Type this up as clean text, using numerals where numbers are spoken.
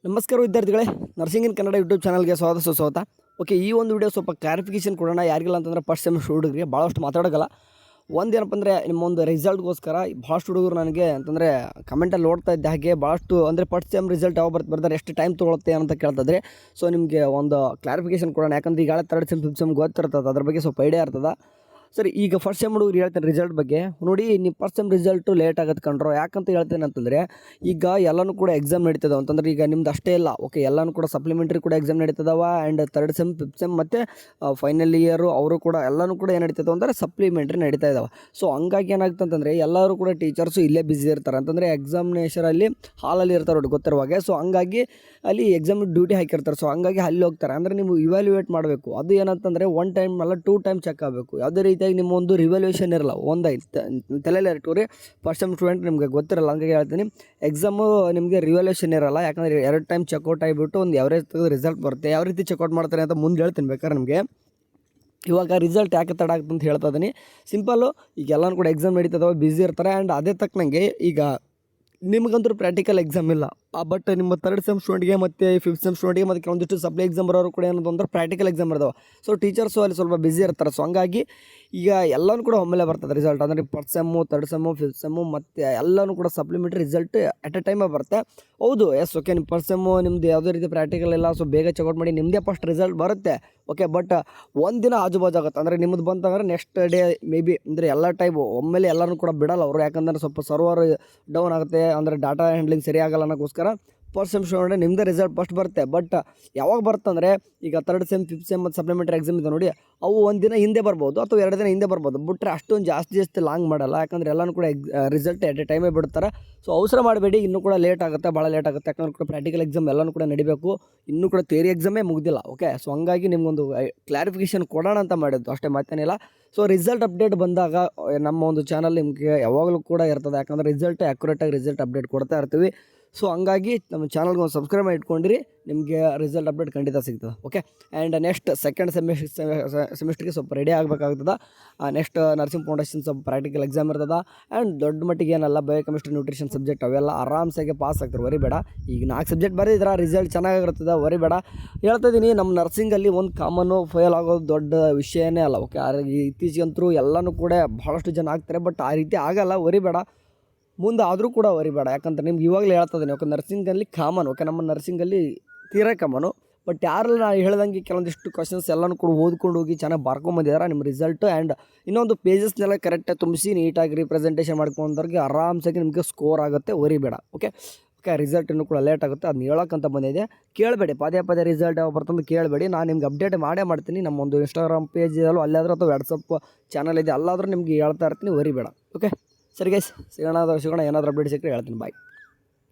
ನಮಸ್ಕಾರ ವಿದ್ಯಾರ್ಥಿಗಳೇ, ನರ್ಸಿಂಗ್ ಇನ್ ಕನ್ನಡ ಯೂಟ್ಯೂಬ್ ಚಾನಲ್ಗೆ ಸ್ವಾಗತ ಸುಸ್ವಾಗತ. ಓಕೆ, ಈ ಒಂದು ವಿಡಿಯೋ ಸ್ವಲ್ಪ ಕ್ಲಾರಿಫಿಕೇಷನ್ ಕೊಡೋಣ. ಯಾರಿಗಿಲ್ಲ ಅಂತಂದರೆ ಫಸ್ಟ್ ಸೆಮಿಸ್ಟರ್ ಹುಡುಗರಿಗೆ ಭಾಳಷ್ಟು ಮಾತಾಡೋಕ್ಕಲ್ಲ. ಒಂದೇನಪ್ಪ ಅಂದರೆ ನಿಮ್ಮೊಂದು ರಿಸಲ್ಟ್ಗೋಸ್ಕರ ಭಾಳಷ್ಟು ಹುಡುಗರು ನನಗೆ ಅಂತಂದರೆ ಕಮೆಂಟಲ್ಲಿ ನೋಡ್ತಾ ಇದ್ದ ಹಾಗೆ ಭಾಳಷ್ಟು ಅಂದರೆ ಫಸ್ಟ್ ಸೆಮ್ ರಿಸಲ್ಟ್ ಯಾವ ಬರ್ತಾರೆ, ಎಷ್ಟು ಟೈಮ್ ತೊಗೊಳುತ್ತೆ ಅಂತ ಕೇಳ್ತಿದ್ರೆ. ಸೊ ನಿಮಗೆ ಒಂದು ಕ್ಲಾರಿಫಿಕೇಷನ್ ಕೊಡೋಣ. ಯಾಕಂದ್ರೆ ಈಗಾಗಲೇ ಥರ್ಡ್ ಸೆಮ್ ಫಿಫ್ತ್ ಸೆಮ್ ಗೊತ್ತಿರ್ತದೆ, ಅದ್ರ ಬಗ್ಗೆ ಸ್ವಲ್ಪ ಐಡಿಯಾ ಇರ್ತದೆ. ಸರಿ, ಈಗ ಫಸ್ಟ್ ಸೆಮ್ ಹುಡುಗರು ಹೇಳ್ತೇನೆ ರಿಸಲ್ಟ್ ಬಗ್ಗೆ. ನೋಡಿ, ನೀವು ಫಸ್ಟ್ ಸೆಮ್ ರಿಸಲ್ಟು ಲೇಟ್ ಆಗುತ್ತೆ ಕಂಡ್ರೋ. ಯಾಕಂತ ಹೇಳ್ತೇನೆ ಅಂತಂದರೆ ಈಗ ಎಲ್ಲನೂ ಕೂಡ ಎಕ್ಸಾಮ್ ನಡೀತದೆ ಅಂತಂದ್ರೆ ಈಗ ನಿಮ್ದು ಅಷ್ಟೇ ಇಲ್ಲ. ಓಕೆ, ಎಲ್ಲನೂ ಕೂಡ ಸಪ್ಲಿಮೆಂಟ್ರಿ ಕೂಡ ಎಕ್ಸಾಮ್ ನಡೀತದವ. And third sem fifth sem ಮತ್ತು ಫೈನಲ್ ಇಯರು ಅವರು ಕೂಡ ಎಲ್ಲನೂ ಕೂಡ ಏನು ನಡೀತದೆ ಅಂದರೆ ಸಪ್ಲಿಮೆಂಟ್ರಿ ನಡೀತಾ ಇದ್ದಾವೆ. ಸೊ ಹಂಗಾಗಿ ಏನಾಗುತ್ತೆ ಅಂತಂದರೆ ಎಲ್ಲರೂ ಕೂಡ ಟೀಚರ್ಸು ಇಲ್ಲೇ ಬ್ಯುಸಿ ಇರ್ತಾರೆ. ಅಂತಂದರೆ ಎಕ್ಸಾಮಿನೇಷನಲ್ಲಿ ಹಾಲಲ್ಲಿ ಇರ್ತಾರೆ ನೋಡಿ, ಗೊತ್ತಿರುವಾಗೆ. ಸೊ ಹಂಗಾಗಿ ಅಲ್ಲಿ ಎಕ್ಸಾಮ್ ಡ್ಯೂಟಿ ಹಾಕಿರ್ತಾರೆ. ಸೊ ಹಂಗಾಗಿ ಅಲ್ಲಿ ಹೋಗ್ತಾರೆ. ಅಂದರೆ ನೀವು ಇವ್ಯಾಲ್ಯೂಯೇಟ್ ಮಾಡಬೇಕು. ಅದು ಏನಂತಂದರೆ 1 ಟೈಮ್ ಅಲ್ಲ 2 ಟೈಮ್ ಚೆಕ್ ಆಗಬೇಕು. ಯಾವುದೇ ರೀತಿಯಾಗಿ ನಿಮ್ಮ ಒಂದು ರಿವ್ಯಾಲ್ಯೂಯೇಷನ್ ಇರಲ್ಲ. ತಲೆಯಲ್ಲಿ ಇಟ್ಕೊರಿ. ಫಸ್ಟ್ ಟೈಮ್ ಸ್ಟೂಡೆಂಟ್ ನಿಮಗೆ ಗೊತ್ತಿರಲ್ಲ, ಹಂಗಾಗಿ ಹೇಳ್ತೀನಿ. ಎಕ್ಸಾಮು ನಿಮಗೆ ರಿವ್ಯಾಲ್ಯೂಯೇಷನ್ ಇರಲ್ಲ. ಯಾಕಂದರೆ 2 ಟೈಮ್ ಚೆಕ್ಔಟ್ ಆಗಿಬಿಟ್ಟು ಒಂದು ಯಾವ್ರೇಜ್ ತೆಗೆದು ರಿಸಲ್ಟ್ ಬರುತ್ತೆ. ಯಾವ ರೀತಿ ಚೆಕ್ಔಟ್ ಮಾಡ್ತಾರೆ ಅಂತ ಮುಂದೆ ಹೇಳ್ತೀನಿ ಬೇಕಾದ್ರೆ ನಿಮಗೆ. ಇವಾಗ ರಿಸಲ್ಟ್ ಯಾಕೆ ತಡ ಆಗ್ತದೆ ಅಂತ ಹೇಳ್ತಾ ಇದ್ದೀನಿ. ಸಿಂಪಲ್ಲು, ಈಗ ಎಲ್ಲನೂ ಕೂಡ ಎಕ್ಸಾಮ್ ನಡೀತದವ, ಬ್ಯುಸಿ ಇರ್ತಾರೆ. ಆ್ಯಂಡ್ ಅದೇ ತಕ್ಕನಂಗೆ ಈಗ ನಿಮಗಂತೂ ಪ್ರಾಕ್ಟಿಕಲ್ ಎಕ್ಸಾಮ್ ಇಲ್ಲ. ಬಟ್ ನಿಮ್ಮ ಥರ್ಡ್ ಸೆಮ್ ಸ್ಟೂಡೆಂಟ್ಗೆ ಮತ್ತು ಫಿಫ್ತ್ ಸೆಮ್ ಸ್ಟೂಡೆಂಟ್ಗೆ ಮತ್ತು ಕೆಲವೊಂದಿಷ್ಟು ಸಪ್ಲೈ ಎಕ್ಸಾಮ್ ಬರೋರು ಕೂಡ ಏನಂತ ಅಂದ್ರೆ ಪ್ರಾಕ್ಟಿಕಲ್ ಎಕ್ಸಾಮ್ ಇರ್ತಾವೆ. ಸೊ ಟೀಚರ್ಸು ಅಲ್ಲಿ ಸ್ವಲ್ಪ ಬ್ಯುಸಿ ಇರ್ತಾರೆ. ಸೊ ಹಂಗಾಗಿ ಈಗ ಎಲ್ಲನೂ ಕೂಡ ಒಮ್ಮೆಲೆ ಬರ್ತದೆ ರಿಸಲ್ಟ್. ಅಂದರೆ first sem, third sem, fifth sem ಮತ್ತು ಎಲ್ಲನೂ ಕೂಡ ಸಪ್ಲಿಮೆಂಟ್ರಿ ರಿಸಲ್ಟ್ ಎಟ್ ಎ ಟೈಮೇ ಬರುತ್ತೆ. ಹೌದು, ಎಸ್, ಓಕೆ. ನಿಮ್ಮ ಫಸ್ಟ್ ಸೆಮ್ಮು ನಿಮ್ದು ಯಾವುದೇ ರೀತಿ ಪ್ರಾಕ್ಟಿಕಲ್ ಇಲ್ಲ. ಸೊ ಬೇಗ ಚೆಕ್ಔಟ್ ಮಾಡಿ ನಿಮ್ಮದೇ ಫಸ್ಟ್ ರಿಸಲ್ಟ್ ಬರುತ್ತೆ. ಓಕೆ, ಬಟ್ ಒಂದು ದಿನ ಆಜುಬಾಜು ಆಗುತ್ತೆ. ಅಂದರೆ ನಿಮ್ಮದು ಬಂತಂದರೆ ನೆಕ್ಸ್ಟ್ ಡೇ ಮೇ ಬಿ ಅಂದರೆ ಎಲ್ಲ ಟೈಮು ಒಮ್ಮೆಲೆ ಎಲ್ಲರೂ ಕೂಡ ಬಿಡಲ್ಲ ಅವರು. ಯಾಕಂದರೆ ಸ್ವಲ್ಪ ಸರ್ವರ್ ಡೌನ್ ಆಗುತ್ತೆ, ಅಂದರೆ ಡಾಟಾ ಹ್ಯಾಂಡ್ಲಿಂಗ್ ಸರಿ ಆಗಲ್ಲ ಅನ್ನೋಕ್ಕೋಸ್ಕರ ಫಸ್ಟ್ ಸೆಮ್ ಸ್ಟೂಡೆಂಟ್ ನಿಮ್ಮದೇ ರಿಸಲ್ಟ್ ಫಸ್ಟ್ ಬರುತ್ತೆ. ಬಟ್ ಯಾವಾಗ ಬರ್ತಂದರೆ ಈಗ ಥರ್ಡ್ ಸೆಮ್, ಫಿಫ್ತ್ ಸೆಮ್ ಮತ್ತು ಸಪ್ಲಿಮೆಂಟ್ರಿ ಎಕ್ಸಾಮ್ ಇದೆ ನೋಡಿ, ಅವು ಒಂದು ದಿನ ಹಿಂದೆ ಬರ್ಬೋದು ಅಥವಾ 2 ದಿನ ಹಿಂದೆ ಬರ್ಬೋದು. ಬಿಟ್ಟರೆ ಅಷ್ಟೊಂದು ಜಾಸ್ತಿ ಲಾಂಗ್ ಮಾಡಲ್ಲ. ಯಾಕಂದರೆ ಎಲ್ಲನೂ ಕೂಡ ರಿಸಲ್ಟ್ ಎಟ್ ಎ ಟೈಮೇ ಬಿಡ್ತಾರೆ. ಸೊ ಅವಸರ ಮಾಡಬೇಡಿ, ಇನ್ನೂ ಕೂಡ ಲೇಟ್ ಆಗುತ್ತೆ, ಭಾಳ ಲೇಟ್ ಆಗುತ್ತೆ. ಯಾಕಂದ್ರೆ ಕೂಡ ಪ್ರಾಕ್ಟಿಕಲ್ ಎಕ್ಸಾಮ್ ಎಲ್ಲನೂ ಕೂಡ ನಡಿಬೇಕು. ಇನ್ನೂ ಕೂಡ ಥಿಯರಿ ಎಕ್ಸಾಮೇ ಮುಗ್ದಿಲ್ಲ. ಓಕೆ, ಸೊ ಹಂಗಾಗಿ ನಿಮಗೊಂದು ಕ್ಲಾರಿಫಿಕೇಷನ್ ಕೊಡೋಣ ಅಂತ ಮಾಡಿದ್ದು ಅಷ್ಟೇ, ಮತ್ತೇನಿಲ್ಲ. ಸೊ ರಿಸಲ್ಟ್ ಅಪ್ಡೇಟ್ ಬಂದಾಗ ನಮ್ಮ ಒಂದು ಚಾನಲ್ ನಿಮಗೆ ಯಾವಾಗಲೂ ಕೂಡ ಇರ್ತದೆ. ಯಾಕಂದರೆ ರಿಸಲ್ಟ್ ಆ್ಯಕ್ಯುರೇಟಾಗಿ ರಿಸಲ್ಟ್ ಅಪ್ಡೇಟ್ ಕೊಡ್ತಾ ಇರ್ತೀವಿ. ಸೊ ಹಂಗಾಗಿ ನಮ್ಮ ಚಾನಲ್ಗೆ ಒಂದು ಸಬ್ಸ್ಕ್ರೈಬ್ ಮಾಡಿ ಇಟ್ಕೊಂಡಿರಿ, ನಿಮಗೆ ರಿಸಲ್ಟ್ ಅಪ್ಡೇಟ್ ಖಂಡಿತ ಸಿಗ್ತದೆ. ಓಕೆ, ಆ್ಯಂಡ್ ನೆಕ್ಸ್ಟ್ ಸೆಕೆಂಡ್ ಸೆಮಿಸ್ಟ್ರಿಗೆ ಸ್ವಲ್ಪ ರೆಡಿ ಆಗಬೇಕಾಗ್ತದೆ. ನೆಕ್ಸ್ಟ್ ನರ್ಸಿಂಗ್ ಫೌಂಡೇಶನ್ ಸ್ವಲ್ಪ ಪ್ರಾಕ್ಟಿಕಲ್ ಎಕ್ಸಾಮ್ ಇರ್ತದೆ. ಆ್ಯಂಡ್ ದೊಡ್ಡ ಮಟ್ಟಿಗೆ ಏನಲ್ಲ, ಬಯೋಕೆಮಿಸ್ಟ್ರಿ, ನ್ಯೂಟ್ರಿಷನ್ ಸಬ್ಜೆಕ್ಟ್ ಅವೆಲ್ಲ ಆರಾಮ್ಸಾಗೆ ಪಾಸ್ ಆಗ್ತಾರೆ, ವರಿಬೇಡ. ಈಗ 4 ಸಬ್ಜೆಕ್ಟ್ ಬರೆದಿದ್ರೆ ರಿಸಲ್ಟ್ ಚೆನ್ನಾಗಿರ್ತದೆ, ವರಿಬೇಡ. ಹೇಳ್ತಾ ಇದ್ದೀನಿ, ನಮ್ಮ ನರ್ಸಿಂಗಲ್ಲಿ ಒಂದು ಕಾಮನ್ನು ಫೇಲ್ ಆಗೋದು ದೊಡ್ಡ ವಿಷಯನೇ ಅಲ್ಲ. ಓಕೆ, ಇತ್ತೀಚೆಗಂತೂ ಎಲ್ಲನೂ ಕೂಡ ಭಾಳಷ್ಟು ಜನ ಆಗ್ತಾರೆ. ಬಟ್ ಆ ರೀತಿ ಆಗಲ್ಲ, ವರಿಬೇಡ. ಮುಂದೆ ಆದರೂ ಕೂಡ ವರಿಬೇಡ. ಯಾಕಂದ್ರೆ ನಿಮ್ಗೆ ಇವಾಗಲೇ ಹೇಳ್ತಾ ಇದ್ದೀನಿ. Okay, ನರ್ಸಿಂಗಲ್ಲಿ common. ಓಕೆ, ನಮ್ಮ ನರ್ಸಿಂಗಲ್ಲಿ ತೀರಾ ಕಾಮನು. ಬಟ್ ಯಾರೆಲ್ಲ ನಾನು ಹೇಳ್ದಂಗೆ ಕೆಲವೊಂದಿಷ್ಟು ಕ್ವಶನ್ಸ್ ಎಲ್ಲನೂ ಕೂಡ ಓದ್ಕೊಂಡು ಹೋಗಿ ಚೆನ್ನಾಗಿ ಬರ್ಕೊಂಬಂದಿದ್ದಾರೆ ನಿಮ್ಮ ರಿಸಲ್ಟು. ಆ್ಯಂಡ್ ಇನ್ನೊಂದು ಪೇಜಸ್ನೆಲ್ಲ ಕರೆಕ್ಟಾಗಿ ತುಂಬಿಸಿ ನೀಟಾಗಿ ರೀಪ್ರೆಸೆಂಟೇಷನ್ ಮಾಡ್ಕೊಂಡವ್ರಿಗೆ ಆರಾಮ್ಸಾಗಿ ನಿಮಗೆ ಸ್ಕೋರ್ ಆಗುತ್ತೆ, ವರಿಬೇಡ. ಓಕೆ, ರಿಸಲ್ಟ್ ಇನ್ನೂ ಕೂಡ ಲೇಟ್ ಆಗುತ್ತೆ, ಅದನ್ನ ಹೇಳೋಕ್ಕಂತ ಬಂದಿದೆ. ಕೇಳಬೇಡಿ, ಪದೇ ರಿಸಲ್ಟ್ ಯಾವ ಬರ್ತಂದು ಕೇಳಬೇಡಿ. ನಾನು ನಿಮ್ಗೆ ಅಪ್ಡೇಟ್ ಮಾಡೇ ಮಾಡ್ತೀನಿ. ನಮ್ಮೊಂದು ಇನ್ಸ್ಟಾಗ್ರಾಮ್ ಪೇಜ್ ಇದೆಯಲ್ಲ, ಅಲ್ಲಾದರೂ ಅಥವಾ ವಾಟ್ಸಪ್ ಚಾನಲ್ ಇದೆ, ಅಲ್ಲಾದರೂ ನಿಮ್ಗೆ ಹೇಳ್ತಾ ಇರ್ತೀನಿ, ವರಿಬೇಡ. ಓಕೆ, ಸರಿ ಗೈಸ್, ಸಿಗೋಣ ಏನಾದರೂ ಅಪ್ಡೇಟ್ ಸಿಕ್ಕರೆ ಹೇಳ್ತೀನಿ. ಬಾಯ್.